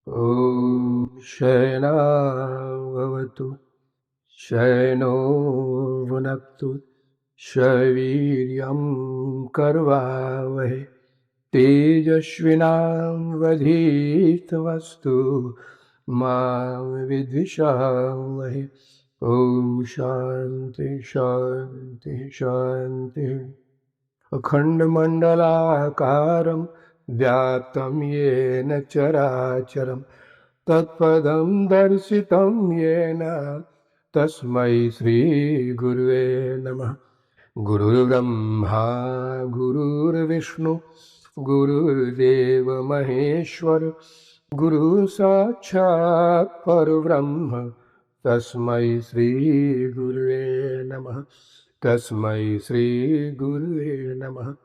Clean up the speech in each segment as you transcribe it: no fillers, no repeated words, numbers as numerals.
ॐ शयनावतु शयनो भुनक्तु शवीर्यं कर्वावहै तेजस्विनावधीतमस्तु मा विद्विषावहै। ॐ शान्ति शान्ति शान्तिः। अखण्डमण्डलाकारं व्याप्तं येन चराचरं तत्पदं दर्शितं येन तस्मै श्रीगुरुवे नमः। गुरुर्ब्रह्मा गुरुर्विष्णु गुरुर्देव महेश्वर गुरुसाक्षात् परब्रह्म तस्मै श्रीगुरुवे नमः। तस्मै श्री गुरुवे नमः।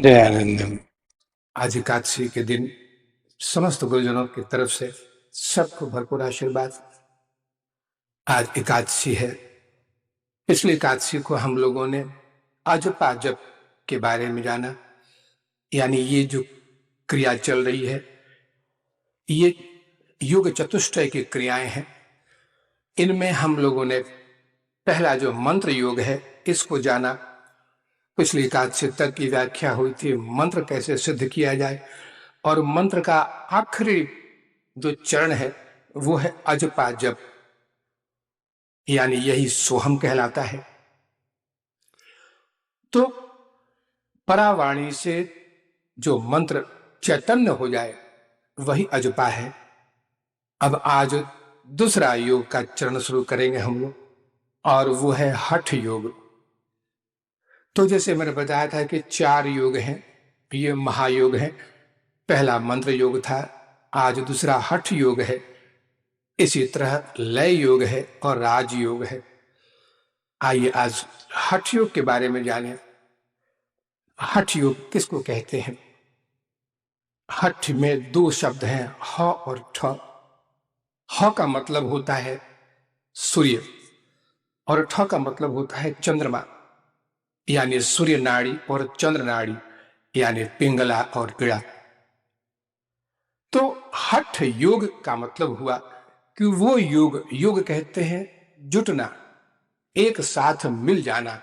दयानंदम। आज एकादशी के दिन समस्त गुरुजनों की तरफ से सबको भरपूर आशीर्वाद। आज एकादशी है। पिछली एकादशी को हम लोगों ने अजपा जप के बारे में जाना, यानी ये जो क्रिया चल रही है ये योग चतुष्टय की क्रियाएं हैं। इनमें हम लोगों ने पहला जो मंत्र योग है इसको जाना। पिछली एकादशी तक की व्याख्या हुई थी मंत्र कैसे सिद्ध किया जाए, और मंत्र का आखिरी जो चरण है वो है अजपा जप, यानी यही सोहम कहलाता है। तो परावाणी से जो मंत्र चैतन्य हो जाए वही अजपा है। अब आज दूसरा योग का चरण शुरू करेंगे हम लोग, और वो है हठ योग। तो जैसे मैंने बताया था कि 4 योग हैं, ये महायोग है। पहला मंत्र योग था, आज दूसरा हठ योग है। इसी तरह लय योग है और राजयोग है। आइए आज हठ योग के बारे में जानें। हठ योग किसको कहते हैं? हठ में 2 शब्द हैं, ह और ठ। ह का मतलब होता है सूर्य और ठ का मतलब होता है चंद्रमा, यानी सूर्य नाड़ी और चंद्र नाड़ी, यानी पिंगला और पीड़ा। तो हठ योग का मतलब हुआ कि वो योग, योग कहते हैं जुटना, एक साथ मिल जाना।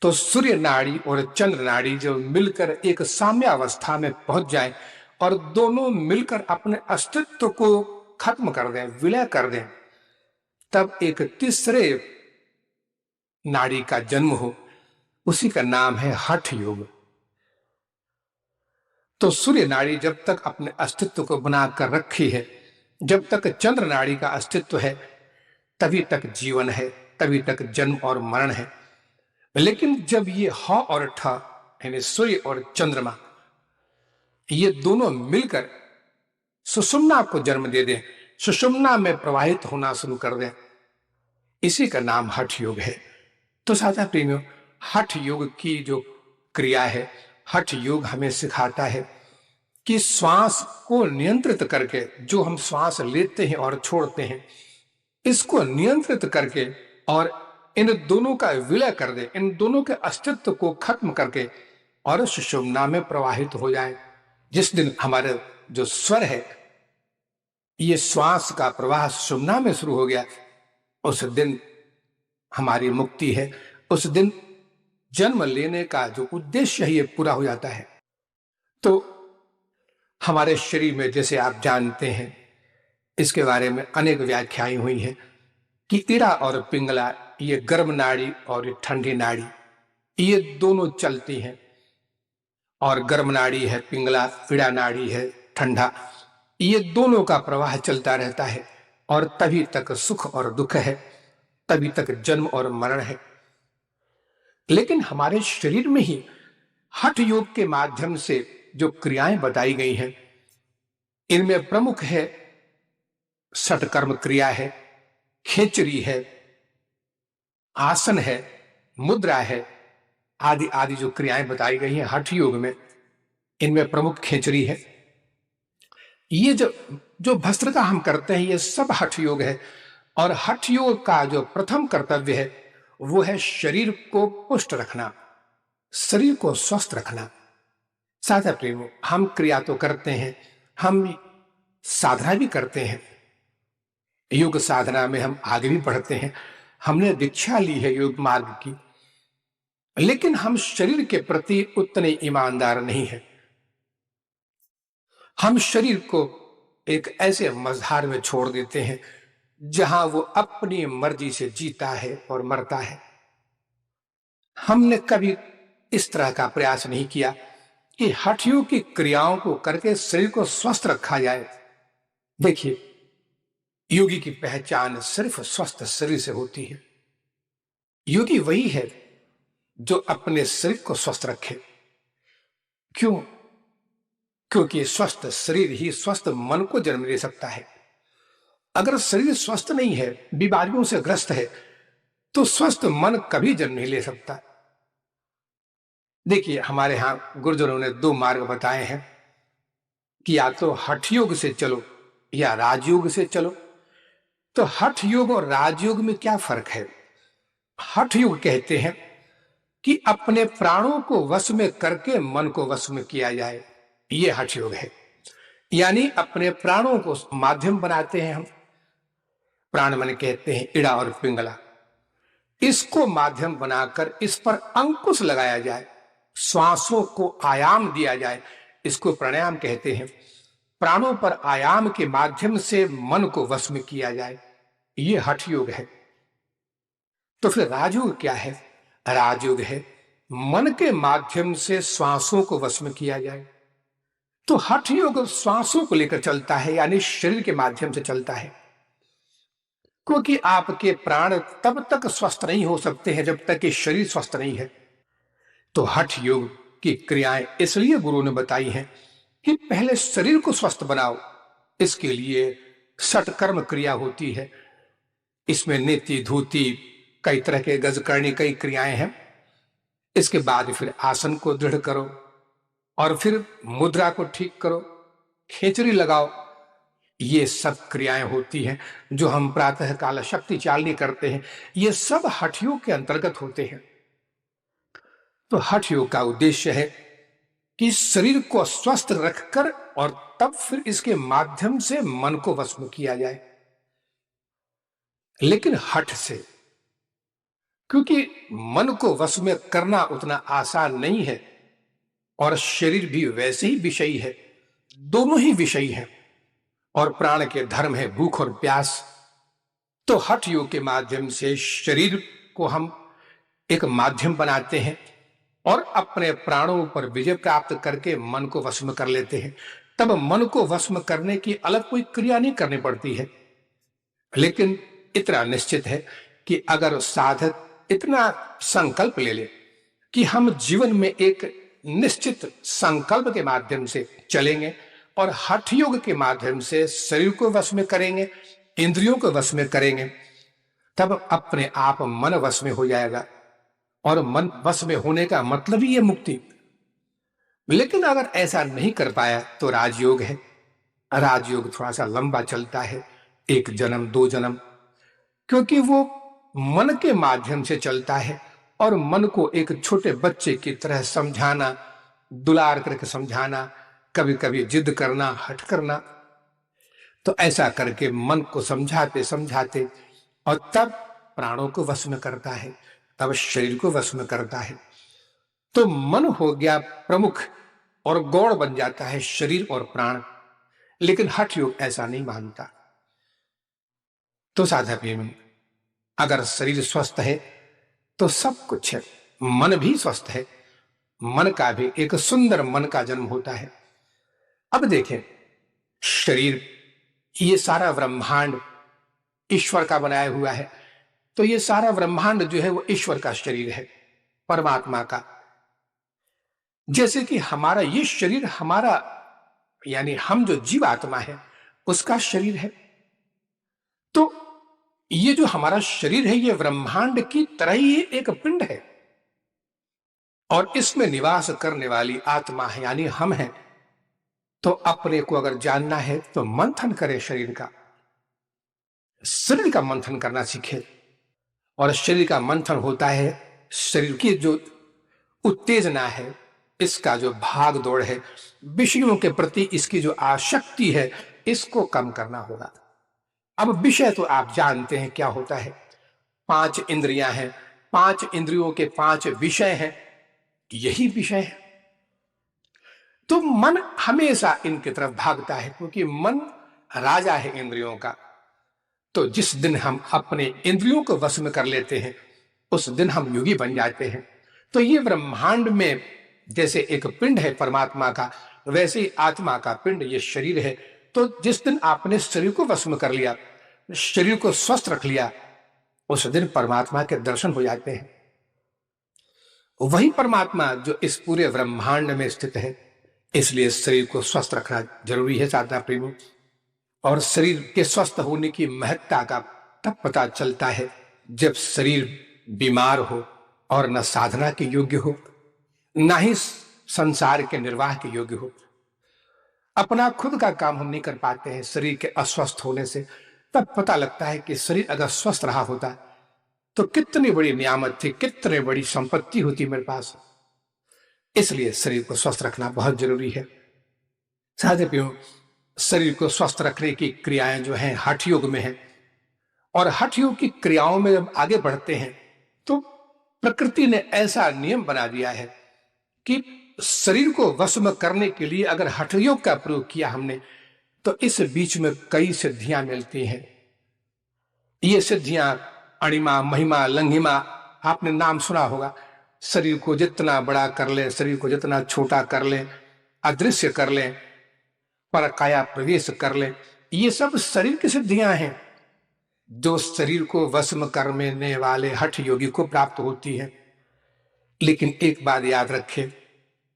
तो सूर्य नाड़ी और चंद्र नाड़ी जब मिलकर एक साम्यावस्था में पहुंच जाए और दोनों मिलकर अपने अस्तित्व को खत्म कर दें, विलय कर दें, तब एक तीसरे नाड़ी का जन्म हो, उसी का नाम है हठ योग। तो सूर्य नाड़ी जब तक अपने अस्तित्व को बनाकर रखी है, जब तक चंद्र नाड़ी का अस्तित्व है, तभी तक जीवन है, तभी तक जन्म और मरण है। लेकिन जब ये ह और ठ, यानी सूर्य और चंद्रमा, ये दोनों मिलकर सुषुम्ना को जन्म दे दें, सुषुम्ना में प्रवाहित होना शुरू कर दें, इसी का नाम हठ योग है। तो साधा प्रेमियों, हठ योग की जो क्रिया है, हठ योग हमें सिखाता है कि श्वास को नियंत्रित करके, जो हम श्वास लेते हैं और छोड़ते हैं, इसको नियंत्रित करके और इन दोनों का विलय कर दे, इन दोनों के अस्तित्व को खत्म करके और सुषुम्ना में प्रवाहित हो जाए। जिस दिन हमारे जो स्वर है, ये श्वास का प्रवाह सुषुम्ना में शुरू हो गया, उस दिन हमारी मुक्ति है। उस दिन जन्म लेने का जो उद्देश्य है ये पूरा हो जाता है। तो हमारे शरीर में, जैसे आप जानते हैं, इसके बारे में अनेक व्याख्याएं हुई हैं कि इड़ा और पिंगला, ये गर्म नाड़ी और ये ठंडी नाड़ी, ये दोनों चलती हैं। और गर्म नाड़ी है पिंगला, इड़ा नाड़ी है ठंडा, ये दोनों का प्रवाह चलता रहता है। और तभी तक सुख और दुख है, तभी तक जन्म और मरण है। लेकिन हमारे शरीर में ही हठ योग के माध्यम से जो क्रियाएं बताई गई हैं, इनमें प्रमुख है षटकर्म क्रिया है, खेचरी है, आसन है, मुद्रा है, आदि आदि जो क्रियाएं बताई गई हैं हठ योग में, इनमें प्रमुख खेचरी है। ये जो भस्त्रिका हम करते हैं, ये सब हठ योग है। और हठ योग का जो प्रथम कर्तव्य है वो है शरीर को पुष्ट रखना, शरीर को स्वस्थ रखना। साधा प्रेमी, हम क्रिया तो करते हैं, हम साधना भी करते हैं, योग साधना में हम आगे भी बढ़ते हैं, हमने दीक्षा ली है योग मार्ग की, लेकिन हम शरीर के प्रति उतने ईमानदार नहीं है। हम शरीर को एक ऐसे मझधार में छोड़ देते हैं जहां वो अपनी मर्जी से जीता है और मरता है। हमने कभी इस तरह का प्रयास नहीं किया कि हठयोग की क्रियाओं को करके शरीर को स्वस्थ रखा जाए। देखिए, योगी की पहचान सिर्फ स्वस्थ शरीर से होती है। योगी वही है जो अपने शरीर को स्वस्थ रखे। क्यों? क्योंकि स्वस्थ शरीर ही स्वस्थ मन को जन्म दे सकता है। अगर शरीर स्वस्थ नहीं है, बीमारियों से ग्रस्त है, तो स्वस्थ मन कभी जन्म नहीं ले सकता। देखिए, हमारे यहां गुरुजनों ने दो मार्ग बताए हैं कि या तो हठ योग से चलो या राजयोग से चलो। तो हठ योग और राजयोग में क्या फर्क है? हठ योग कहते हैं कि अपने प्राणों को वश में करके मन को वश में किया जाए, यह हठ योग है। यानी अपने प्राणों को माध्यम बनाते हैं हम। प्राण मन कहते हैं इड़ा और पिंगला, इसको माध्यम बनाकर इस पर अंकुश लगाया जाए, श्वासों को आयाम दिया जाए, इसको प्राणायाम कहते हैं। प्राणों पर आयाम के माध्यम से मन को वश में किया जाए, यह हठ योग है। तो फिर राजयोग क्या है? राजयोग है मन के माध्यम से श्वासों को वश में किया जाए। तो हठ योग श्वासों को लेकर चलता है, यानी शरीर के माध्यम से चलता है। क्योंकि आपके प्राण तब तक स्वस्थ नहीं हो सकते हैं जब तक कि शरीर स्वस्थ नहीं है। तो हठ योग की क्रियाएं इसलिए गुरु ने बताई हैं कि पहले शरीर को स्वस्थ बनाओ। इसके लिए षटकर्म क्रिया होती है, इसमें नेति धूति कई तरह के गज करनी कई क्रियाएं हैं। इसके बाद फिर आसन को दृढ़ करो और फिर मुद्रा को ठीक करो, खेचरी लगाओ। ये सब क्रियाएं होती हैं जो हम प्रातः काल शक्ति चालनी करते हैं, ये सब हठ योग के अंतर्गत होते हैं। तो हठ योग का उद्देश्य है कि शरीर को स्वस्थ रखकर और तब फिर इसके माध्यम से मन को वश में किया जाए, लेकिन हठ से। क्योंकि मन को वश में करना उतना आसान नहीं है और शरीर भी वैसे ही विषयी है, दोनों ही विषयी हैं। और प्राण के धर्म है भूख और प्यास। तो हठ योग के माध्यम से शरीर को हम एक माध्यम बनाते हैं और अपने प्राणों पर विजय प्राप्त करके मन को वश में कर लेते हैं। तब मन को वश में करने की अलग कोई क्रिया नहीं करनी पड़ती है। लेकिन इतना निश्चित है कि अगर साधक इतना संकल्प ले ले कि हम जीवन में एक निश्चित संकल्प के माध्यम से चलेंगे और हठ योग के माध्यम से शरीर को वश में करेंगे, इंद्रियों को वश में करेंगे, तब अपने आप मन वश में हो जाएगा। और मन वश में होने का मतलब ही है मुक्ति। लेकिन अगर ऐसा नहीं कर पाया तो राजयोग है। राजयोग थोड़ा सा लंबा चलता है, 1 जन्म 2 जन्म, क्योंकि वो मन के माध्यम से चलता है और मन को एक छोटे बच्चे की तरह समझाना, दुलार करके समझाना, कभी कभी जिद करना, हट करना। तो ऐसा करके मन को समझाते समझाते और तब प्राणों को वश में करता है, तब शरीर को वश में करता है। तो मन हो गया प्रमुख और गौड़ बन जाता है शरीर और प्राण। लेकिन हठ योग ऐसा नहीं मानता। तो साधा प्रेमी, अगर शरीर स्वस्थ है तो सब कुछ है, मन भी स्वस्थ है, मन का भी एक सुंदर मन का जन्म होता है। अब देखें, शरीर, ये सारा ब्रह्मांड ईश्वर का बनाया हुआ है। तो ये सारा ब्रह्मांड जो है वो ईश्वर का शरीर है, परमात्मा का। जैसे कि हमारा ये शरीर हमारा, यानी हम जो जीवात्मा है उसका शरीर है। तो ये जो हमारा शरीर है ये ब्रह्मांड की तरह ही एक पिंड है और इसमें निवास करने वाली आत्मा है, यानी हम हैं। तो अपने को अगर जानना है तो मंथन करें शरीर का। शरीर का मंथन करना सीखे। और शरीर का मंथन होता है, शरीर की जो उत्तेजना है, इसका जो भाग दौड़ है, विषयों के प्रति इसकी जो आसक्ति है, इसको कम करना होगा। अब विषय तो आप जानते हैं क्या होता है। 5 इंद्रियां हैं, 5 इंद्रियों के 5 विषय हैं, यही विषय है। तो मन हमेशा इनकी तरफ भागता है, क्योंकि मन राजा है इंद्रियों का। तो जिस दिन हम अपने इंद्रियों को वश में कर लेते हैं, उस दिन हम योगी बन जाते हैं। तो ये ब्रह्मांड में जैसे एक पिंड है परमात्मा का, वैसे ही आत्मा का पिंड ये शरीर है। तो जिस दिन आपने शरीर को वश में कर लिया, शरीर को स्वस्थ रख लिया, उस दिन परमात्मा के दर्शन हो जाते हैं। वही परमात्मा जो इस पूरे ब्रह्मांड में स्थित है। इसलिए शरीर को स्वस्थ रखना जरूरी है साधना प्रेमी। और शरीर के स्वस्थ होने की महत्ता का तब पता चलता है जब शरीर बीमार हो और न साधना के योग्य हो, ना ही संसार के निर्वाह के योग्य हो। अपना खुद का काम हम नहीं कर पाते हैं शरीर के अस्वस्थ होने से। तब पता लगता है कि शरीर अगर स्वस्थ रहा होता तो कितनी बड़ी नियामत थी, कितनी बड़ी संपत्ति होती मेरे पास। इसलिए शरीर को स्वस्थ रखना बहुत जरूरी है। साथियों, शरीर को स्वस्थ रखने की क्रियाएं जो हैं हठ योग में है। और हठ योग की क्रियाओं में जब आगे बढ़ते हैं तो प्रकृति ने ऐसा नियम बना दिया है कि शरीर को वश में करने के लिए अगर हठ योग का प्रयोग किया हमने, तो इस बीच में कई सिद्धियां मिलती हैं। ये सिद्धियां अणिमा, महिमा, लंघिमा, आपने नाम सुना होगा। शरीर को जितना बड़ा कर ले, शरीर को जितना छोटा कर ले, अदृश्य कर ले, पर काया प्रवेश कर ले, ये सब शरीर की सिद्धियां हैं जो शरीर को वश में करने वाले हठ योगी को प्राप्त होती है। लेकिन एक बात याद रखें,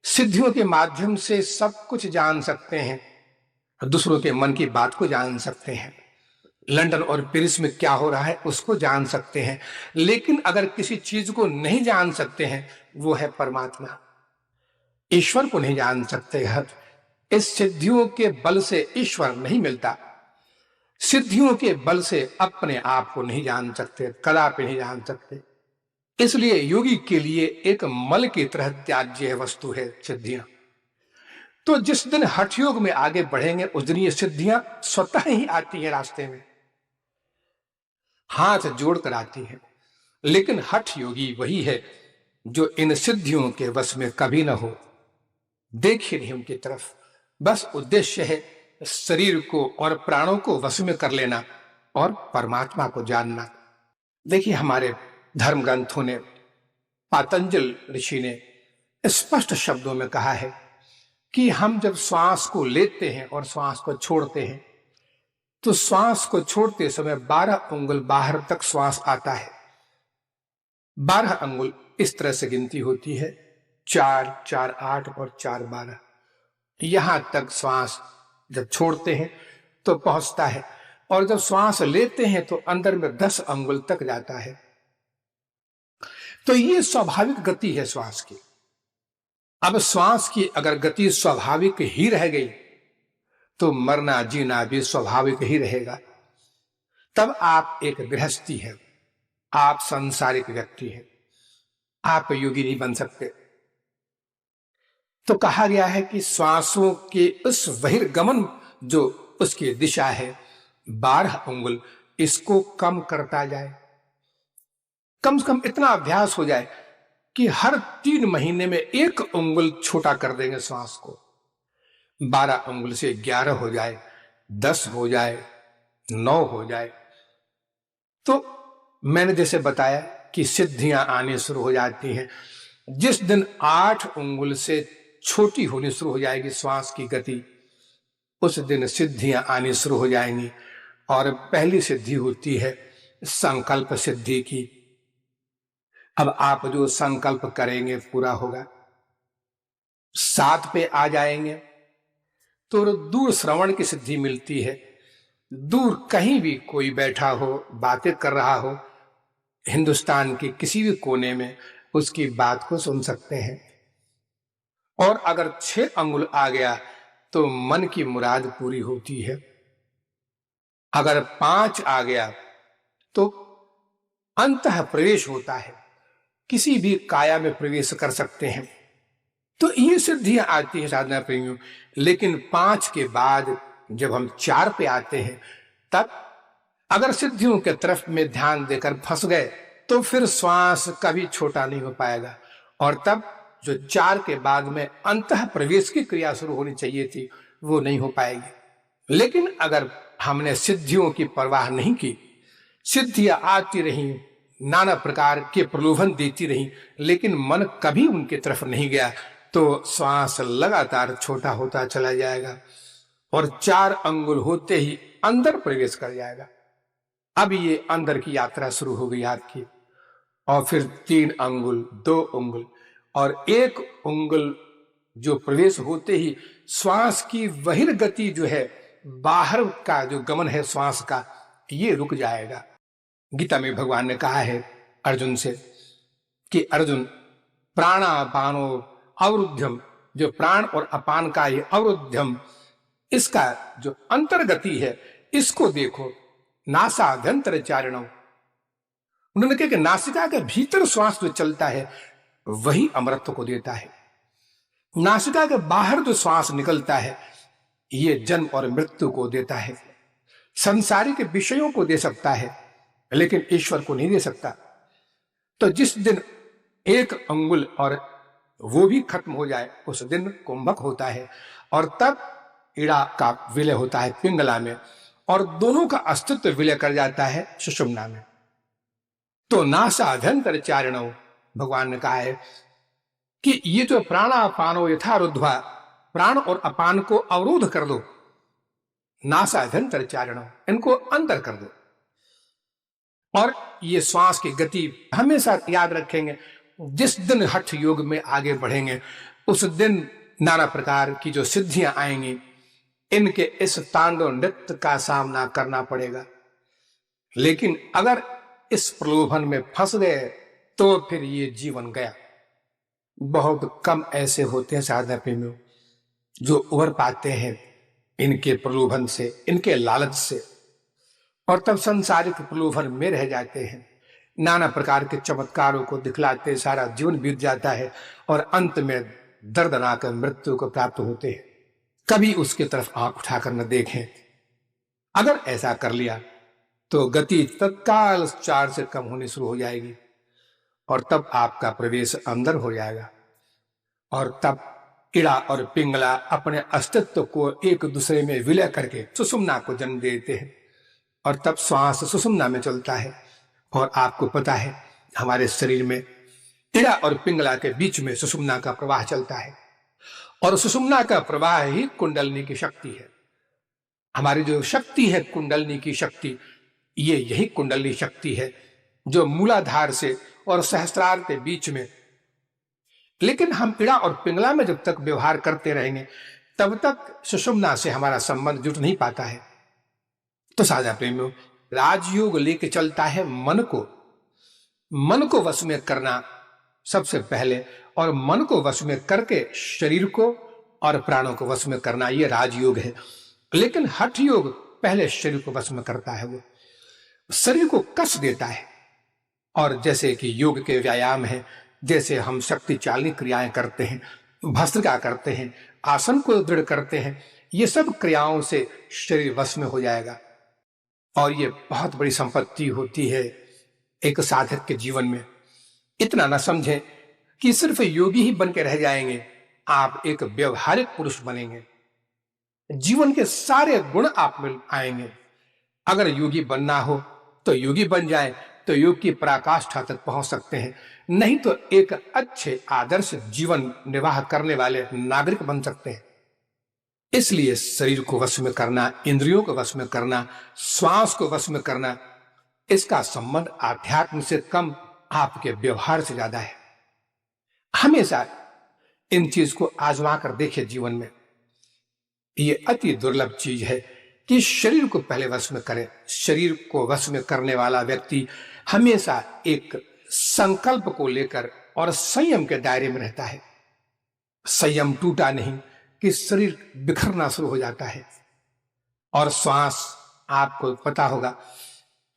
सिद्धियों के माध्यम से सब कुछ जान सकते हैं, दूसरों के मन की बात को जान सकते हैं, लंदन और पेरिस में क्या हो रहा है उसको जान सकते हैं। लेकिन अगर किसी चीज को नहीं जान सकते हैं, वो है परमात्मा। ईश्वर को नहीं जान सकते हैं। इस सिद्धियों के बल से ईश्वर नहीं मिलता। सिद्धियों के बल से अपने आप को नहीं जान सकते, कदापि नहीं जान सकते। इसलिए योगी के लिए एक मल की तरह त्याज्य वस्तु है सिद्धियां। तो जिस दिन हठ योग में आगे बढ़ेंगे, उस दिन ये सिद्धियां स्वतः ही आती हैं, रास्ते में हाथ जोड़कर आती हैं। लेकिन हठ योगी वही है जो इन सिद्धियों के वश में कभी ना हो, देखिए नहीं उनकी तरफ। बस उद्देश्य है शरीर को और प्राणों को वश में कर लेना और परमात्मा को जानना। देखिए, हमारे धर्म ग्रंथों ने, पातंजल ऋषि ने स्पष्ट शब्दों में कहा है कि हम जब श्वास को लेते हैं और श्वास को छोड़ते हैं, तो श्वास को छोड़ते समय 12 अंगुल बाहर तक श्वास आता है। 12 अंगुल इस तरह से गिनती होती है, 4, 4, 8 और 4, 12। यहां तक श्वास जब छोड़ते हैं तो पहुंचता है, और जब श्वास लेते हैं तो अंदर में 10 अंगुल तक जाता है। तो ये स्वाभाविक गति है श्वास की। अब श्वास की अगर गति स्वाभाविक ही रह गई तो मरना जीना भी स्वाभाविक ही रहेगा। तब आप एक गृहस्थी है, आप सांसारिक व्यक्ति हैं, आप योगी नहीं बन सकते। तो कहा गया है कि श्वासों के उस बहिर्गमन जो उसकी दिशा है 12 अंगुल, इसको कम करता जाए। कम से कम इतना अभ्यास हो जाए कि हर 3 महीने में 1 अंगुल छोटा कर देंगे श्वास को। 12 अंगुल से 11 हो जाए, 10 हो जाए, 9 हो जाए। तो मैंने जैसे बताया कि सिद्धियां आने शुरू हो जाती हैं। जिस दिन 8 अंगुल से छोटी होनी शुरू हो जाएगी श्वास की गति, उस दिन सिद्धियां आनी शुरू हो जाएंगी। और पहली सिद्धि होती है संकल्प सिद्धि की। अब आप जो संकल्प करेंगे पूरा होगा। 7 पे आ जाएंगे तो दूर श्रवण की सिद्धि मिलती है। दूर कहीं भी कोई बैठा हो, बातें कर रहा हो, हिंदुस्तान के किसी भी कोने में उसकी बात को सुन सकते हैं। और अगर 6 अंगुल आ गया तो मन की मुराद पूरी होती है। अगर 5 आ गया तो अंतः प्रवेश होता है, किसी भी काया में प्रवेश कर सकते हैं। तो ये सिद्धियां आती है साधना प्रेमियों। लेकिन 5 के बाद जब हम 4 पे आते हैं, तब अगर सिद्धियों के तरफ में ध्यान देकर फंस गए तो फिर श्वास कभी छोटा नहीं हो पाएगा, और तब जो 4 के बाद में अंतः प्रवेश की क्रिया शुरू होनी चाहिए थी वो नहीं हो पाएगी। लेकिन अगर हमने सिद्धियों की परवाह नहीं की, सिद्धियां आती रही, नाना प्रकार के प्रलोभन देती रही, लेकिन मन कभी उनकी तरफ नहीं गया, तो श्वास लगातार छोटा होता चला जाएगा और 4 अंगुल होते ही अंदर प्रवेश कर जाएगा। अब ये अंदर की यात्रा शुरू हो गई आपकी, और फिर 3 अंगुल, 2 अंगुल और 1 अंगुल जो प्रवेश होते ही श्वास की बहिर्गति जो है, बाहर का जो गमन है श्वास का, ये रुक जाएगा। गीता में भगवान ने कहा है अर्जुन से कि अर्जुन, प्राणापानो अवरुद्धम, जो प्राण और अपान का ये अवरुद्धम, इसका जो अंतर्गति है इसको देखो। नासाभ्यंतर चारिणम, उन्होंने कहा कि नासिका के भीतर श्वास जो चलता है वही अमरत्व को देता है। नासिका के बाहर जो श्वास निकलता है ये जन्म और मृत्यु को देता है। संसारिक विषयों को दे सकता है लेकिन ईश्वर को नहीं दे सकता। तो जिस दिन 1 अंगुल और वो भी खत्म हो जाए उस दिन कुंभक होता है, और तब इड़ा का विलय होता है पिंगला में, और दोनों का अस्तित्व विलय कर जाता है सुषुम्ना में। तो नासाभ्यंतर चारिणो, भगवान ने कहा है कि ये जो प्राणापानो यथा रुद्ध्वा, प्राण और अपान को अवरोध कर दो, नासाभ्यंतर चारिणो, इनको अंदर कर दो। और ये श्वास की गति हमेशा याद रखेंगे। जिस दिन हठ योग में आगे बढ़ेंगे उस दिन नाना प्रकार की जो सिद्धियां आएंगी, इनके इस तांडव नृत्य का सामना करना पड़ेगा। लेकिन अगर इस प्रलोभन में फंस गए तो फिर ये जीवन गया। बहुत कम ऐसे होते हैं साधना प्रेमियों जो उभर पाते हैं इनके प्रलोभन से, इनके लालच से, और तब संसारिक प्रलोभन में रह जाते हैं। नाना प्रकार के चमत्कारों को दिखलाते सारा जीवन बीत जाता है और अंत में दर्दनाक मृत्यु को प्राप्त होते हैं। कभी उसकी तरफ आंख उठाकर न देखें। अगर ऐसा कर लिया तो गति तत्काल 4 से कम होनी शुरू हो जाएगी, और तब आपका प्रवेश अंदर हो जाएगा, और तब इड़ा और पिंगला अपने अस्तित्व को एक दूसरे में विलय करके सुषुम्ना को जन्म देते हैं, और तब श्वास सुषुम्ना में चलता है। और आपको पता है हमारे शरीर में इड़ा और पिंगला के बीच में सुषुम्ना का प्रवाह चलता है, और सुषुम्ना का प्रवाह ही कुंडलनी की शक्ति है। हमारी जो शक्ति है कुंडलनी की शक्ति, ये यही कुंडलनी शक्ति है जो मूलाधार से और सहस्त्रार के बीच में। लेकिन हम इड़ा और पिंगला में जब तक व्यवहार करते रहेंगे तब तक सुषुम्ना से हमारा संबंध जुट नहीं पाता है। तो साझा प्रेमियों, राजयोग लेके चलता है मन को वश में करना सबसे पहले, और मन को वश में करके शरीर को और प्राणों को वश में करना, ये राजयोग है। लेकिन हठ योग पहले शरीर को वश में करता है, वो शरीर को कस देता है। और जैसे कि योग के व्यायाम है, जैसे हम शक्ति चालनी क्रियाएं करते हैं, भस्त्रिका करते हैं, आसन को दृढ़ करते हैं, ये सब क्रियाओं से शरीर वश में हो जाएगा। और ये बहुत बड़ी संपत्ति होती है एक साधक के जीवन में। इतना ना समझें कि सिर्फ योगी ही बन के रह जाएंगे, आप एक व्यवहारिक पुरुष बनेंगे, जीवन के सारे गुण आप में आएंगे। अगर योगी बनना हो तो योगी बन जाए तो योग की पराकाष्ठा तक पहुंच सकते हैं, नहीं तो एक अच्छे आदर्श जीवन निर्वाह करने वाले नागरिक बन सकते हैं। इसलिए शरीर को वश में करना, इंद्रियों को वश में करना, श्वास को वश में करना, इसका संबंध आध्यात्म से कम आपके व्यवहार से ज्यादा है। हमेशा इन चीज को आजमा कर देखिए जीवन में। ये अति दुर्लभ चीज है कि शरीर को पहले वश में करें। शरीर को वश में करने वाला व्यक्ति हमेशा एक संकल्प को लेकर और संयम के दायरे में रहता है। संयम टूटा नहीं कि शरीर बिखरना शुरू हो जाता है और श्वास आपको पता होगा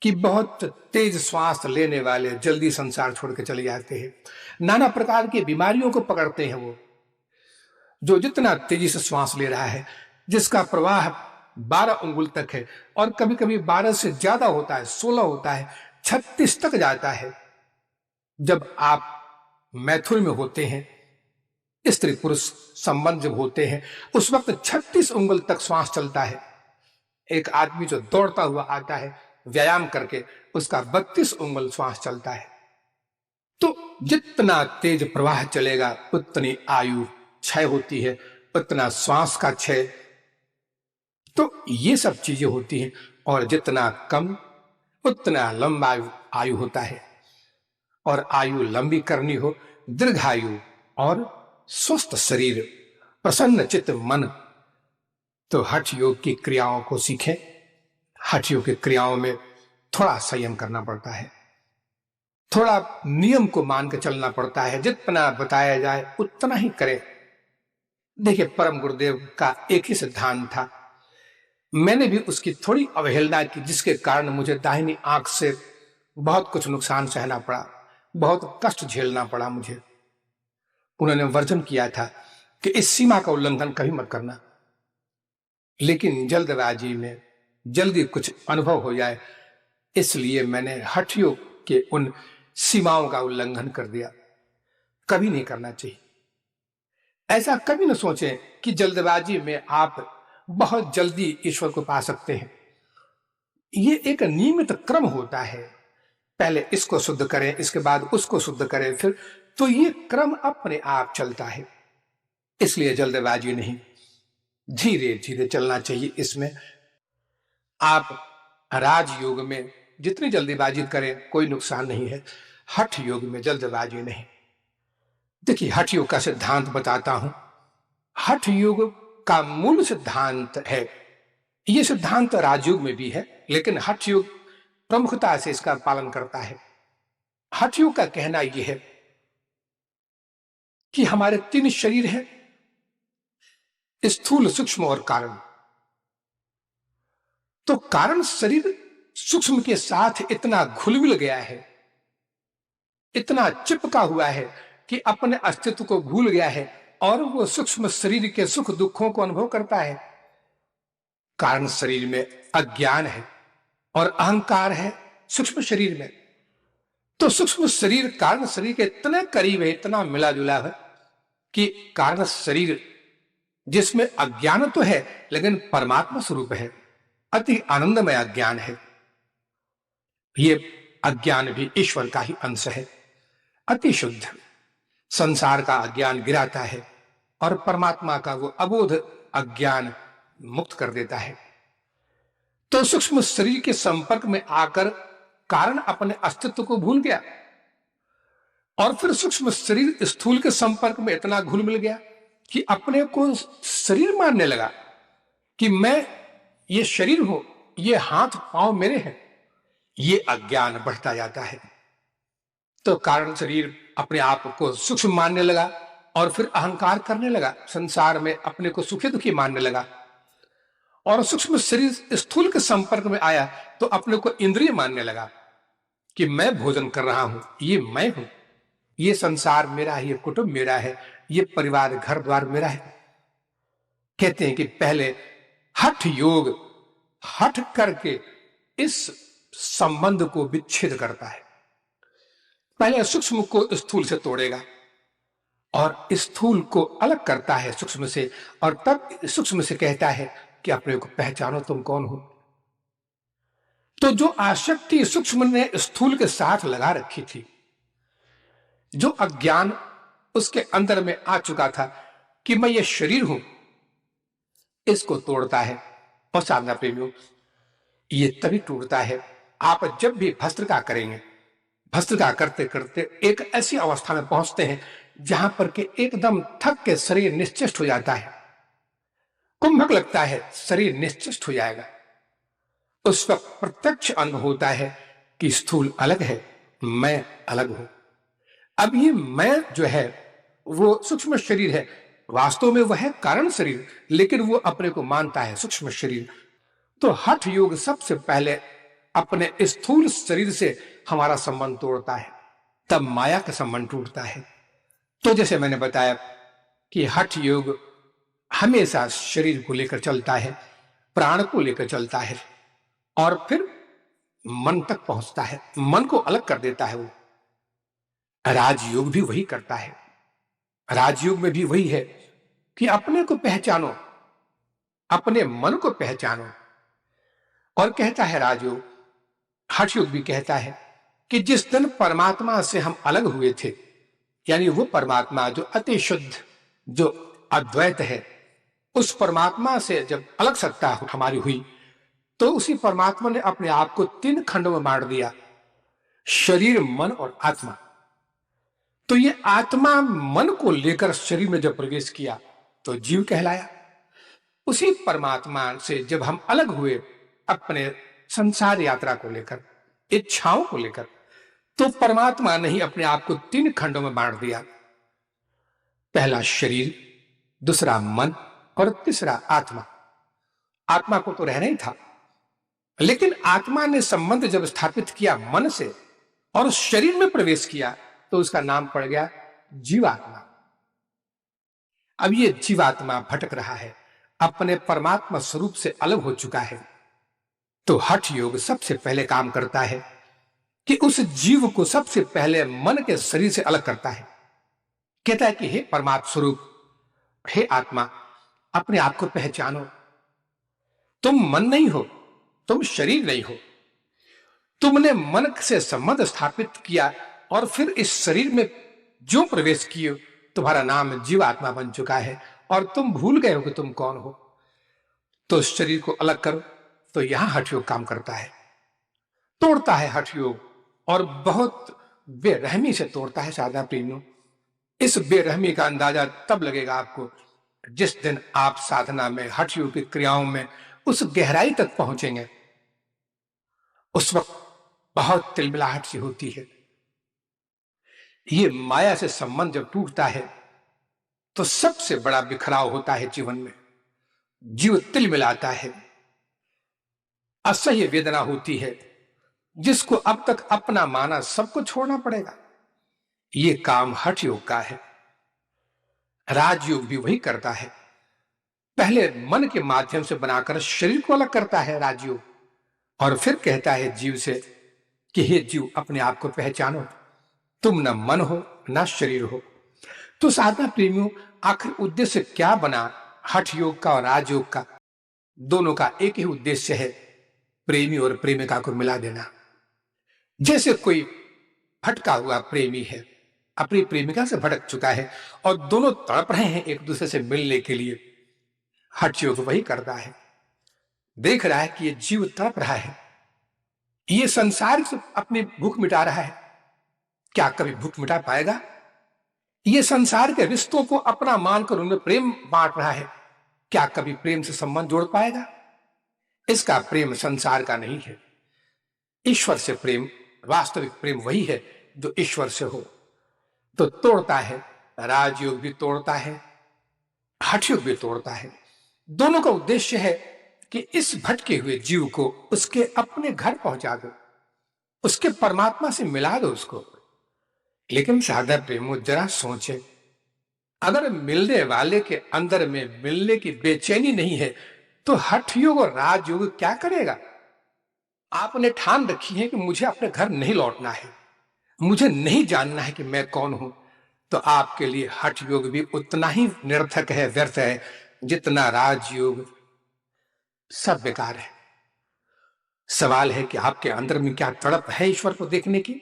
कि बहुत तेज श्वास लेने वाले जल्दी संसार छोड़ के चले जाते हैं। नाना प्रकार की बीमारियों को पकड़ते हैं वो, जो जितना तेजी से श्वास ले रहा है, जिसका प्रवाह 12 अंगुल तक है, और कभी कभी 12 से ज्यादा होता है, 16 होता है, 36 तक जाता है। जब आप मैथुन में होते हैं, स्त्री पुरुष संबंध जब होते हैं, उस वक्त 36 उंगल तक श्वास चलता है। एक आदमी जो दौड़ता हुआ आता है व्यायाम करके, उसका 32 उंगल श्वास चलता है। तो जितना तेज प्रवाह चलेगा उतनी आयु क्षय होती है, उतना श्वास का क्षय। तो ये सब चीजें होती हैं, और जितना कम उतना लंबा आयु होता है। और आयु लंबी करनी हो, दीर्घायु और स्वस्थ शरीर, प्रसन्न चित्त मन, तो हठ योग की क्रियाओं को सीखें। हठ योग की क्रियाओं में थोड़ा संयम करना पड़ता है, थोड़ा नियम को मान के चलना पड़ता है। जितना बताया जाए उतना ही करें। देखिए, परम गुरुदेव का एक ही सिद्धांत था, मैंने भी उसकी थोड़ी अवहेलना की, जिसके कारण मुझे दाहिनी आंख से बहुत कुछ नुकसान सहना पड़ा, बहुत कष्ट झेलना पड़ा मुझे। उन्होंने वर्जन किया था कि इस सीमा का उल्लंघन कभी मत करना, लेकिन जल्दबाजी में जल्दी कुछ अनुभव हो जाए, इसलिए मैंने हठ योग के उन सीमाओं का उल्लंघन कर दिया। कभी नहीं करना चाहिए। ऐसा कभी न सोचें कि जल्दबाजी में आप बहुत जल्दी ईश्वर को पा सकते हैं। ये एक नियमित क्रम होता है, पहले इसको शुद्ध करें, इसके बाद उसको शुद्ध करें, फिर तो ये क्रम अपने आप चलता है। इसलिए जल्दबाजी नहीं, धीरे धीरे चलना चाहिए। इसमें आप राजयोग में जितनी जल्दबाजी करें कोई नुकसान नहीं है, हठ योग में जल्दबाजी नहीं। देखिए, हठ योग का सिद्धांत बताता हूं। हठ योग का मूल सिद्धांत है, यह सिद्धांत राजयोग में भी है, लेकिन हठ योग प्रमुखता से इसका पालन करता है। हठ योग का कहना यह है कि हमारे 3 शरीर हैं, स्थूल, सूक्ष्म और कारण। तो कारण शरीर सूक्ष्म के साथ इतना घुल मिल गया है, इतना चिपका हुआ है कि अपने अस्तित्व को भूल गया है, और वो सूक्ष्म शरीर के सुख दुखों को अनुभव करता है। कारण शरीर में अज्ञान है और अहंकार है सूक्ष्म शरीर में। तो सूक्ष्म शरीर कारण शरीर के इतने करीब है, इतना मिला जुला है कि कारण शरीर जिसमें अज्ञान तो है, लेकिन परमात्मा स्वरूप है, अति आनंदमय अज्ञान है। ये अज्ञान भी ईश्वर का ही अंश है, अति शुद्ध। संसार का अज्ञान गिराता है और परमात्मा का वो अबोध अज्ञान मुक्त कर देता है। तो सूक्ष्म शरीर के संपर्क में आकर कारण अपने अस्तित्व को भूल गया, और फिर सूक्ष्म शरीर स्थूल के संपर्क में इतना घुल मिल गया कि अपने को शरीर मानने लगा कि मैं ये शरीर हूं, ये हाथ पांव मेरे हैं। ये अज्ञान बढ़ता जाता है। तो कारण शरीर अपने आप को सूक्ष्म मानने लगा और फिर अहंकार करने लगा, संसार में अपने को सुखी दुखी मानने लगा। और सूक्ष्म शरीर स्थूल के संपर्क में आया तो अपने को इंद्रिय मानने लगा कि मैं भोजन कर रहा हूं, ये मैं हूं, ये संसार मेरा है, ये कुटुंब मेरा है, ये परिवार घर द्वार मेरा है। कहते हैं कि पहले हठ योग हठ करके इस संबंध को विच्छेद करता है। पहले सूक्ष्म को स्थूल से तोड़ेगा और स्थूल को अलग करता है सूक्ष्म से, और तब सूक्ष्म से कहता है कि अपने को पहचानो, तुम कौन हो। तो जो आसक्ति सूक्ष्म ने स्थूल के साथ लगा रखी थी, जो अज्ञान उसके अंदर में आ चुका था कि मैं ये शरीर हूं, इसको तोड़ता है। और साधना प्रेमियों, ये तभी टूटता है आप जब भी भस्त्रिका करेंगे। भस्त्रिका करते करते एक ऐसी अवस्था में पहुंचते हैं जहां पर के एकदम थक के शरीर निश्चेष्ट हो जाता है, कुंभक लगता है, शरीर निश्चेष्ट हो जाएगा। उस वक्त प्रत्यक्ष अनुभव होता है कि स्थूल अलग है, मैं अलग हूं। अब ये मैं जो है वो सूक्ष्म शरीर है, वास्तव में वह है कारण शरीर, लेकिन वो अपने को मानता है सूक्ष्म शरीर। तो हठ योग सबसे पहले अपने स्थूल शरीर से हमारा संबंध तोड़ता है, तब माया का संबंध टूटता है। तो जैसे मैंने बताया कि हठ योग हमेशा शरीर को लेकर चलता है, प्राण को लेकर चलता है और फिर मन तक पहुंचता है, मन को अलग कर देता है। वो राजयोग भी वही करता है। राजयोग में भी वही है कि अपने को पहचानो, अपने मन को पहचानो। और कहता है राजयोग, हठ योग भी कहता है कि जिस दिन परमात्मा से हम अलग हुए थे, यानी वो परमात्मा जो अति शुद्ध, जो अद्वैत है, उस परमात्मा से जब अलग सत्ता हमारी हुई, तो उसी परमात्मा ने अपने आप को 3 खंडों में बांट दिया, शरीर, मन और आत्मा। तो ये आत्मा मन को लेकर शरीर में जब प्रवेश किया तो जीव कहलाया। उसी परमात्मा से जब हम अलग हुए अपने संसार यात्रा को लेकर, इच्छाओं को लेकर, तो परमात्मा ने ही अपने आप को 3 खंडों में बांट दिया। पहला शरीर, दूसरा मन और तीसरा आत्मा। आत्मा को तो रहना ही था, लेकिन आत्मा ने संबंध जब स्थापित किया मन से और उस शरीर में प्रवेश किया तो उसका नाम पड़ गया जीवात्मा। अब ये जीवात्मा भटक रहा है, अपने परमात्मा स्वरूप से अलग हो चुका है। तो हठ योग सबसे पहले काम करता है कि उस जीव को सबसे पहले मन के शरीर से अलग करता है। कहता है कि हे परमात्मा स्वरूप, हे आत्मा, अपने आप को पहचानो। तुम मन नहीं हो, तुम शरीर नहीं हो। तुमने मन से संबंध स्थापित किया और फिर इस शरीर में जो प्रवेश किए, तुम्हारा नाम जीवात्मा बन चुका है और तुम भूल गए हो कि तुम कौन हो। तो शरीर को अलग करो। तो यहां हठ योग काम करता है, तोड़ता है हठ योग, और बहुत बेरहमी से तोड़ता है। साधना प्रेमियों, इस बेरहमी का अंदाजा तब लगेगा आपको जिस दिन आप साधना में, हठ योग की क्रियाओं में उस गहराई तक पहुंचेंगे। उस वक्त बहुत तिलमिलाहट सी होती है। ये माया से संबंध जब टूटता है तो सबसे बड़ा बिखराव होता है जीवन में। जीव तिलमिलाता है, असह्य वेदना होती है, जिसको अब तक अपना माना सबको छोड़ना पड़ेगा। ये काम हठ योग का है। राजयोग भी वही करता है। पहले मन के माध्यम से बनाकर शरीर को अलग करता है राजयोग, और फिर कहता है जीव से कि हे जीव, अपने आप को पहचानो, तुम न मन हो न शरीर हो। तो साधना प्रेमियों, आखिर उद्देश्य क्या बना हठ योग का और राजयोग का? दोनों का एक ही उद्देश्य है, प्रेमी और प्रेमिका को मिला देना। जैसे कोई भटका हुआ प्रेमी है, अपनी प्रेमिका से भटक चुका है और दोनों तड़प रहे हैं एक दूसरे से मिलने के लिए। हठ योग वही करता है। देख रहा है कि ये जीव तड़प रहा है, ये संसार से अपनी भूख मिटा रहा है, क्या कभी भूख मिटा पाएगा? ये संसार के रिश्तों को अपना मानकर उनमें प्रेम बांट रहा है, क्या कभी प्रेम से संबंध जोड़ पाएगा? इसका प्रेम संसार का नहीं है। ईश्वर से प्रेम, वास्तविक प्रेम वही है जो ईश्वर से हो। तो तोड़ता है, राजयोग भी तोड़ता है, हठ योग भी तोड़ता है। दोनों का उद्देश्य है कि इस भटके हुए जीव को उसके अपने घर पहुंचा दो, उसके परमात्मा से मिला दो उसको। लेकिन साधना प्रेमो, जरा सोचे, अगर मिलने वाले के अंदर में मिलने की बेचैनी नहीं है तो हठ योग और राजयोग क्या करेगा? आपने ठान रखी है कि मुझे अपने घर नहीं लौटना है, मुझे नहीं जानना है कि मैं कौन हूं, तो आपके लिए हठ योग भी उतना ही निरर्थक है, व्यर्थ है, जितना राजयोग। सब बेकार है। सवाल है कि आपके अंदर में क्या तड़प है ईश्वर को देखने की,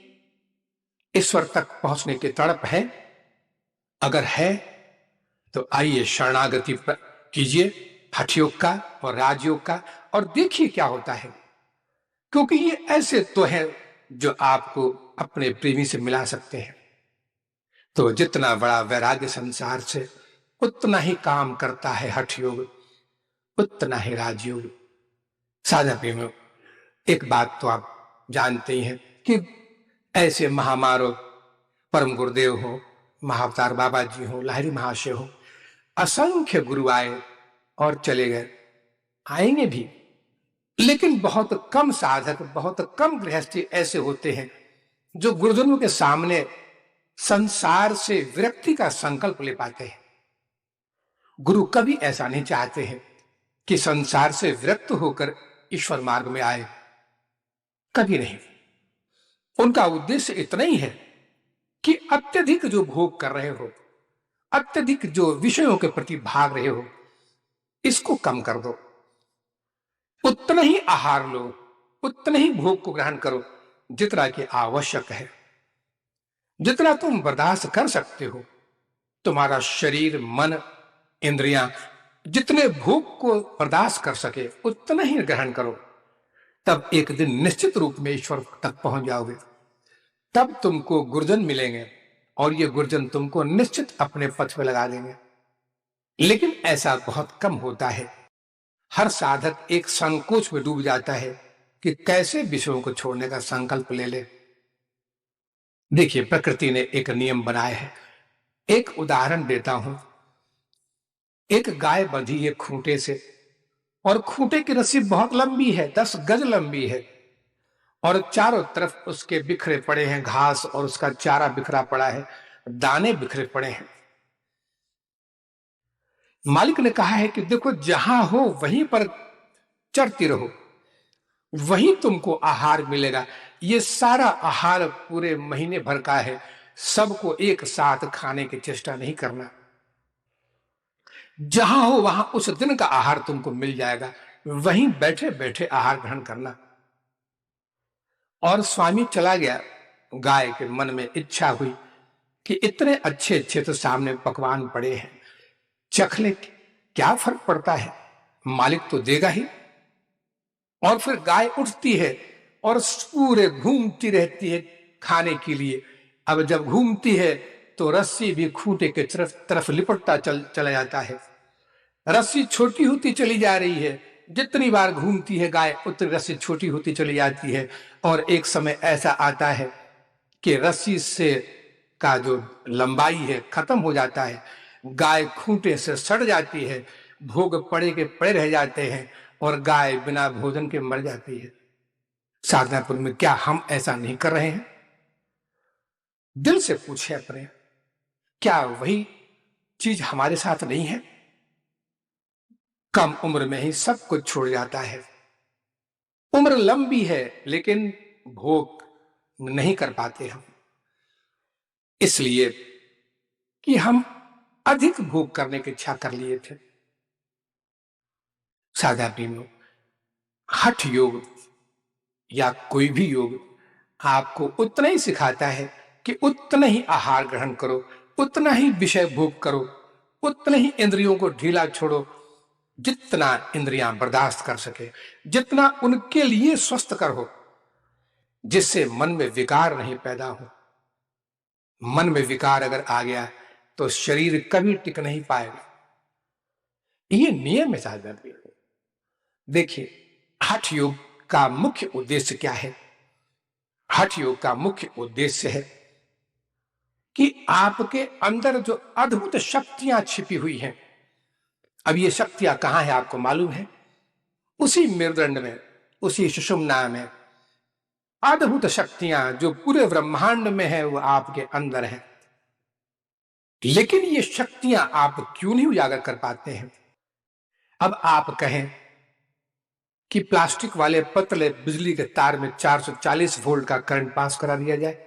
ईश्वर तक पहुंचने की तड़प है? अगर है तो आइए शरणागति कीजिए हठ योग का और राजयोग का, और देखिए क्या होता है। क्योंकि ये ऐसे तो हैं जो आपको अपने प्रेमी से मिला सकते हैं। तो जितना बड़ा वैराग्य संसार से, उतना ही काम करता है हठ योग, उतना ही राजयोग। साधना प्रेमियों, एक बात तो आप जानते ही हैं कि ऐसे महामारो परम गुरुदेव हो, महाअवतार बाबा जी हो, लाहिरी महाशय हो, असंख्य गुरु आए और चले गए, आएंगे भी, लेकिन बहुत कम साधक, बहुत कम गृहस्थी ऐसे होते हैं जो गुरुजनों के सामने संसार से विरक्ति का संकल्प ले पाते हैं। गुरु कभी ऐसा नहीं चाहते हैं कि संसार से विरक्त होकर ईश्वर मार्ग में आए, कभी नहीं। उनका उद्देश्य इतना ही है कि अत्यधिक जो भोग कर रहे हो, अत्यधिक जो विषयों के प्रति भाग रहे हो, इसको कम कर दो। उतना ही आहार लो, उतना ही भोग को ग्रहण करो जितना कि आवश्यक है, जितना तुम बर्दाश्त कर सकते हो। तुम्हारा शरीर, मन, इंद्रियां जितने भोग को बर्दाश्त कर सके उतना ही ग्रहण करो। तब एक दिन निश्चित रूप में ईश्वर तक पहुंच जाओगे। तब तुमको गुरुजन मिलेंगे और ये गुरुजन तुमको निश्चित अपने पथ पे लगा देंगे। लेकिन ऐसा बहुत कम होता है। हर साधक एक संकोच में डूब जाता है कि कैसे विषयों को छोड़ने का संकल्प ले ले। देखिए, प्रकृति ने एक नियम बनाया है। एक उदाहरण देता हूं। एक गाय बंधी है खूंटे से, और खूंटे की रस्सी बहुत लंबी है, 10 गज लंबी है, और चारों तरफ उसके बिखरे पड़े हैं घास, और उसका चारा बिखरा पड़ा है, दाने बिखरे पड़े हैं। मालिक ने कहा है कि देखो, जहां हो वहीं पर चरती रहो, वहीं तुमको आहार मिलेगा। ये सारा आहार पूरे महीने भर का है, सबको एक साथ खाने की चेष्टा नहीं करना। जहां हो वहां उस दिन का आहार तुमको मिल जाएगा, वहीं बैठे बैठे आहार ग्रहण करना। और स्वामी चला गया। गाय के मन में इच्छा हुई कि इतने अच्छे अच्छे तो सामने पकवान पड़े हैं, चख ले, क्या फर्क पड़ता है, मालिक तो देगा ही। और फिर गाय उठती है और पूरे घूमती रहती है खाने के लिए। अब जब घूमती है तो रस्सी भी खूंटे के तरफ लिपटता चला जाता है। रस्सी छोटी होती चली जा रही है। जितनी बार घूमती है गाय, उतनी रस्सी छोटी होती चली जाती है। और एक समय ऐसा आता है कि रस्सी से का जो लंबाई है खत्म हो जाता है। गाय खूंटे से सड़ जाती है, भोग पड़े के पड़े रह जाते हैं, और गाय बिना भोजन के मर जाती है। साधनापुर में क्या हम ऐसा नहीं कर रहे हैं? दिल से पूछे अपने, क्या वही चीज हमारे साथ नहीं है? कम उम्र में ही सब कुछ छोड़ जाता है। उम्र लंबी है लेकिन भोग नहीं कर पाते हम, इसलिए कि हम अधिक भोग करने की इच्छा कर लिए थे। साधारण में हठ योग या कोई भी योग आपको उतना ही सिखाता है कि उतना ही आहार ग्रहण करो, उतना ही विषय भोग करो, उतना ही इंद्रियों को ढीला छोड़ो जितना इंद्रियां बर्दाश्त कर सके, जितना उनके लिए स्वस्थ कर हो, जिससे मन में विकार नहीं पैदा हो। मन में विकार अगर आ गया तो शरीर कभी टिक नहीं पाएगा। ये नियम है साधना। देखिए, हठ योग का मुख्य उद्देश्य क्या है? हठ योग का मुख्य उद्देश्य है कि आपके अंदर जो अद्भुत शक्तियां छिपी हुई हैं, अब ये शक्तियां कहां है आपको मालूम है? उसी मेरुदंड में, उसी सुषुम्ना में अद्भुत शक्तियां जो पूरे ब्रह्मांड में है वो आपके अंदर है। लेकिन ये शक्तियां आप क्यों नहीं उजागर कर पाते हैं? अब आप कहें कि प्लास्टिक वाले पतले बिजली के तार में 440 वोल्ट का करंट पास करा दिया जाए,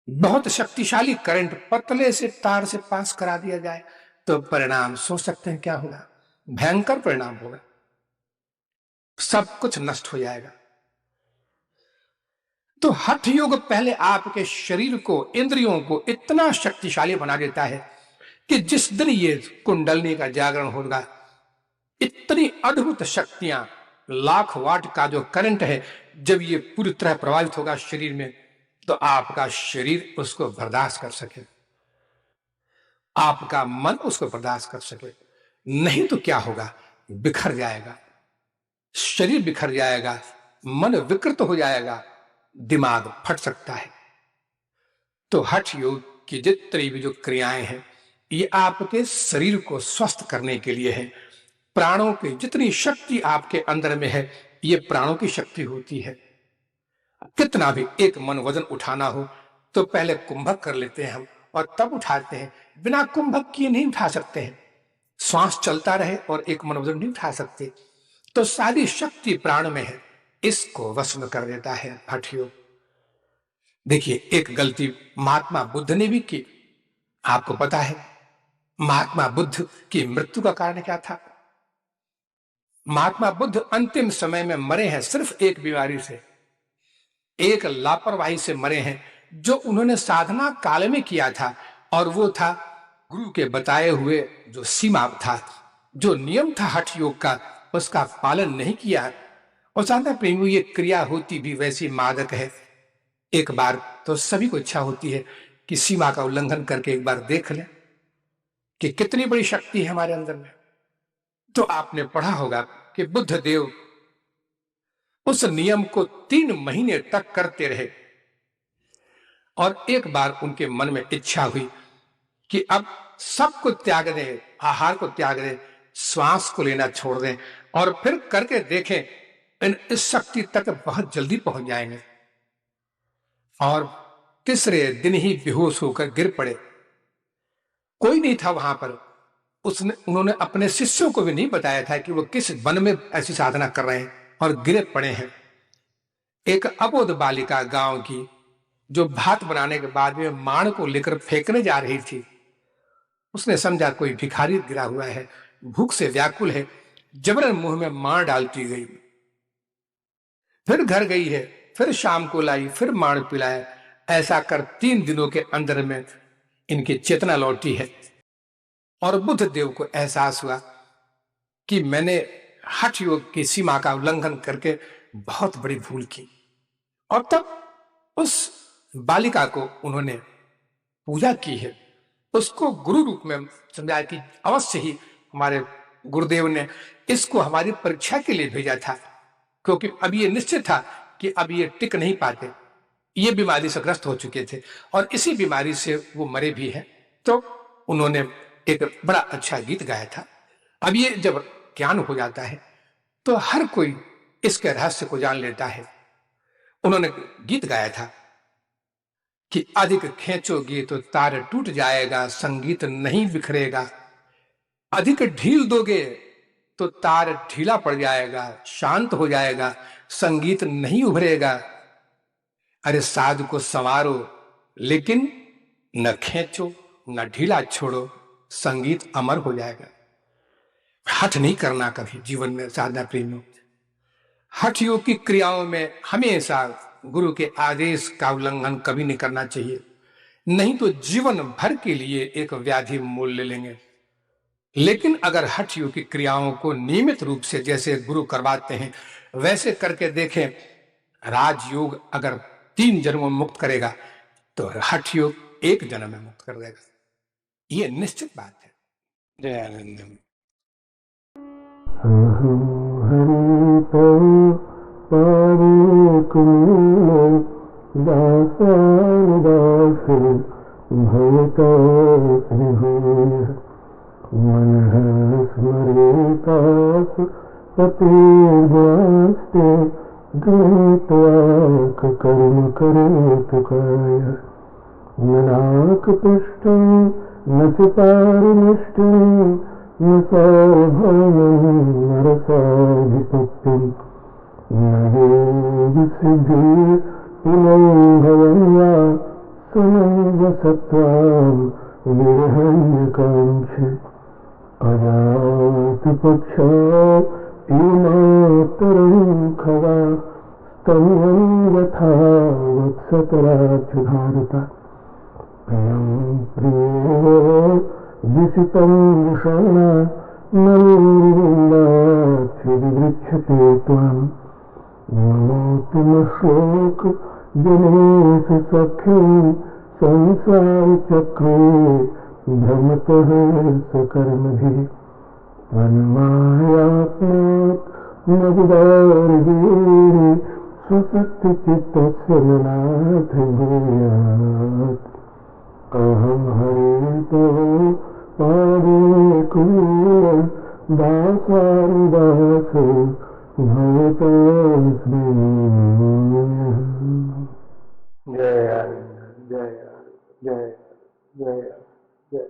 बहुत शक्तिशाली करंट पतले से तार से पास करा दिया जाए, तो परिणाम सोच सकते हैं क्या होगा? भयंकर परिणाम होगा, सब कुछ नष्ट हो जाएगा। तो हठ योग पहले आपके शरीर को, इंद्रियों को इतना शक्तिशाली बना देता है कि जिस दिन ये कुंडलनी का जागरण होगा, इतनी अद्भुत शक्तियां, लाख वाट का जो करंट है, जब ये पूरी तरह प्रभावित होगा शरीर में, तो आपका शरीर उसको बर्दाश्त कर सके, आपका मन उसको बर्दाश्त कर सके। नहीं तो क्या होगा? बिखर जाएगा, शरीर बिखर जाएगा, मन विकृत हो जाएगा, दिमाग फट सकता है। तो हठ योग की जितनी भी जो क्रियाएं हैं, ये आपके शरीर को स्वस्थ करने के लिए है, प्राणों की जितनी शक्ति आपके अंदर में है, ये प्राणों की शक्ति होती है। कितना भी एक मन वजन उठाना हो तो पहले कुंभक कर लेते हैं हम और तब उठाते हैं। बिना कुंभक किए नहीं उठा सकते हैं। श्वास चलता रहे और एक मन वजन नहीं उठा सकते। तो सारी शक्ति प्राण में है, इसको वश में कर देता है हठ योग। देखिए, एक गलती महात्मा बुद्ध ने भी की। आपको पता है महात्मा बुद्ध की मृत्यु का कारण क्या था? महात्मा बुद्ध अंतिम समय में मरे हैं सिर्फ एक बीमारी से, एक लापरवाही से मरे हैं जो उन्होंने साधना काल में किया था, और वो था गुरु के बताए हुए जो सीमा था, जो नियम था हठ योग का, उसका पालन नहीं किया। और साधना प्रेमी, ये क्रिया होती भी वैसी मादक है। एक बार तो सभी को इच्छा होती है कि सीमा का उल्लंघन करके एक बार देख लें कि कितनी बड़ी शक्ति है हमारे अंदर में। तो आपने पढ़ा होगा कि बुद्ध देव उस नियम को 3 महीने तक करते रहे, और एक बार उनके मन में इच्छा हुई कि अब सबको त्याग दें, आहार को त्याग दें, श्वास को लेना छोड़ दें, और फिर करके देखें इस शक्ति तक बहुत जल्दी पहुंच जाएंगे। और तीसरे दिन ही बेहोश होकर गिर पड़े। कोई नहीं था वहां पर। उन्होंने अपने शिष्यों को भी नहीं बताया था कि वो किस वन में ऐसी साधना कर रहे हैं, और गिरे पड़े हैं। एक अबोध बालिका गांव की, जो भात बनाने के बाद में माण को लेकर फेंकने जा रही थी, उसने समझा कोई भिखारी गिरा हुआ है, भूख से व्याकुल है, जबरन मुंह में माण डालती गई। फिर घर गई है, फिर शाम को लाई, फिर माण पिलाया। ऐसा कर 3 दिनों के अंदर में इनकी चेतना लौटी है, और बुद्ध देव को एहसास हुआ कि मैंने हठ योग की सीमा का उल्लंघन करके बहुत बड़ी भूल की। और तब उस बालिका को उन्होंने पूजा की है, उसको गुरु रूप में समझाया कि अवश्य ही हमारे गुरुदेव ने इसको हमारी परीक्षा के लिए भेजा था, क्योंकि अब ये निश्चित था कि अब ये टिक नहीं पाते, ये बीमारी से ग्रस्त हो चुके थे, और इसी बीमारी से वो मरे भी हैं। तो उन्होंने एक बड़ा अच्छा गीत गाया था। अब ये जब ज्ञान हो जाता है तो हर कोई इसके रहस्य को जान लेता है। उन्होंने गीत गाया था कि अधिक खींचोगे तो तार टूट जाएगा, संगीत नहीं बिखरेगा। अधिक ढील दोगे तो तार ढीला पड़ जाएगा, शांत हो जाएगा, संगीत नहीं उभरेगा। अरे साध को संवारो, लेकिन न खींचो न ढीला छोड़ो, संगीत अमर हो जाएगा। हठ नहीं करना कभी जीवन में साधना प्रेमियों। हठ योग की क्रियाओं में हमेशा गुरु के आदेश का उल्लंघन कभी नहीं करना चाहिए, नहीं तो जीवन भर के लिए एक व्याधि मोल ले लेंगे। लेकिन अगर हठ योग की क्रियाओं को नियमित रूप से जैसे गुरु करवाते हैं वैसे करके देखें, राजयोग अगर 3 जन्मों में मुक्त करेगा तो हठ योग 1 जन्म में मुक्त कर देगा। ये निश्चित बात है। जय आनंद। कर्म करे तुकाय नाक पुष्टम न चितारिष्टम न सौभयम नरसाधिपत्यम न सिद्धि पुनर्भवन्या सुनैव सत्त्वां विरहण्यकांक्षि अजातिपक्षा ईमातरं खवा स्तम्यं यथा वत्सतराच भारत प्रियं प्रियो विसितं विषण्ण नलिनाच्छिदिगृच्छते त्वां नमोऽस्तु श्लोक जनेषु सख्यं संसारचक्रे भ्रमतः सकर्मभिः तन्मायात्मात् मददारवीः सुशक्तिचित्तस्य नाथ भूयात् अहं हरितो पादे कुर्वन् दासारिदास भवतस्मै। जय आनंद, जय आनंद, जय आनंद, जय आनंद, जय